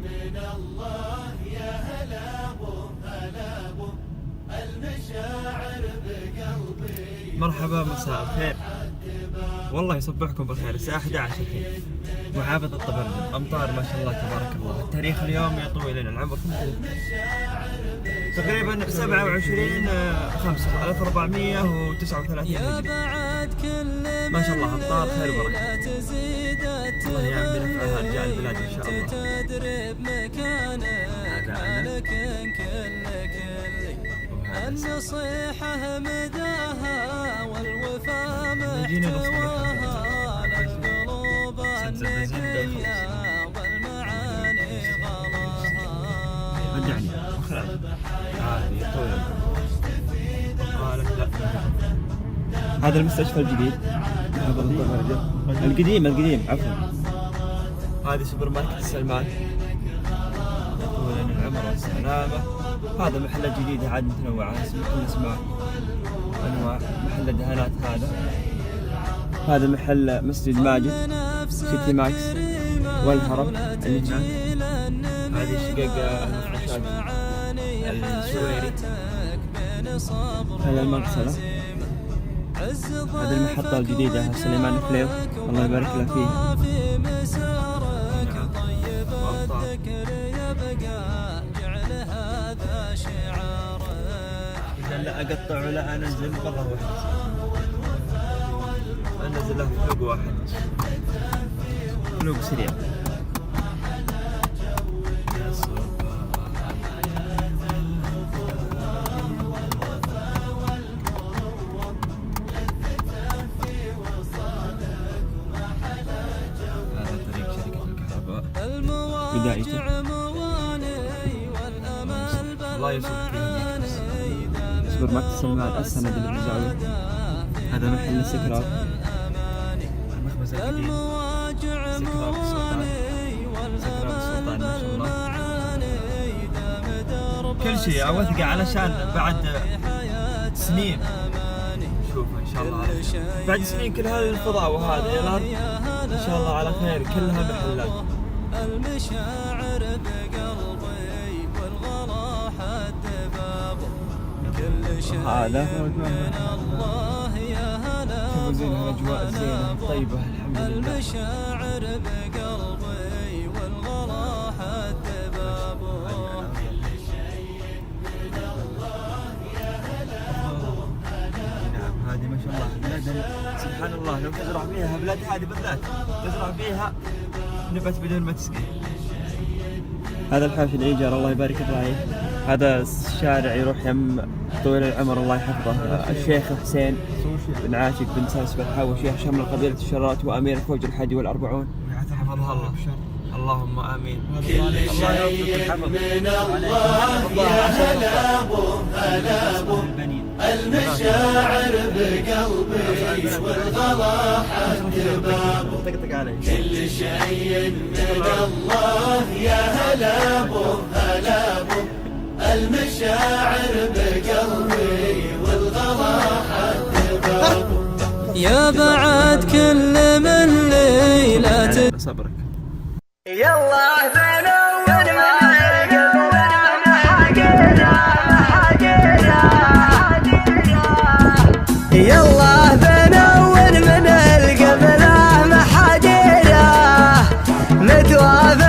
من الله يا هلا بو هلا بو المشاعر بقلبي. مرحبا، مساء الخير، والله يصبحكم بالخير. الساعة 11 الحين، معابد الطبرنم، أمطار ما شاء الله تبارك الله. التاريخ اليوم يا طويل العمر تقريبا 27/5/1439 هجري. ما شاء الله أمطار خير وبركة. الله يعم بنفعها رجال البلاد إن شاء الله. هذا أنا النصيحة مداها والوفاء محتواها للقلوب النقية والمعاني غلاها. رجعني عادي طول لا. هذا المستشفى الجديد، القديم عفوا. هذه سوبر ماركت السلمان، طول العمر والسلامة. هذا محلات جديدة عاد متنوعة، محل اسماء أنواع، محل دهانات. هذا محل مسجد ماجد، سيتي ماكس والهرم اللي هناك. هذه شقق المفروشات السويري. هذا المغسلة. هذه المحطة الجديدة سليمان فليو، الله يبارك له فيه. إذا لا أقطع ولا أنزل والله واحد، أنزل له فلوق واحد، فلوق سريع. هذا طريق شركة الكهرباء بدايته. الله يسلمك. سوبر ماركت سلمان السند الجزائري. هذا محل السكراب، المخبز القديم، سكراب السلطان ما شاء الله. كل شيء أوثقه علشان بعد سنين نشوفه إن شاء الله. بعد سنين كل هذه الفضاء وهذه الأرض إن شاء الله على خير، كلها محلات. المشاعر بقلبي والغلا حد بابه. كل شيء هذا من الله يا هلا بو. زين الأجواء الزينة الطيبة الحمد لله. المشاعر بقلبي والغلا حد بابه. نعم، هذه ما شاء الله بلاد سبحان الله. لو تزرع فيها بلاد هذه بالذات، تزرع فيها نبت بدون ما تسقي. هذا الحافي العيجر الله يبارك الله عليه. هذا الشارع يروح يم طويل العمر الله يحفظه الشيخ حسين بن عاشق بن ساس بن حاوي، شيخ شمل قبيلة الشرات وأمير الفوج 41. حفظها الله، اللهم آمين. كل شيء من الله يا هلا بو هلا بو المشاعر بقلبي والغلا حد بابه. كل شيء من الله يا هلا بو هلا بو المشاعر بقلبي والغلا حد بابه. يا بعد كل من ليلة صبرك. يلا بنور ما قبلنا حقنا يلا بنور من القبلة محاجرة متوافق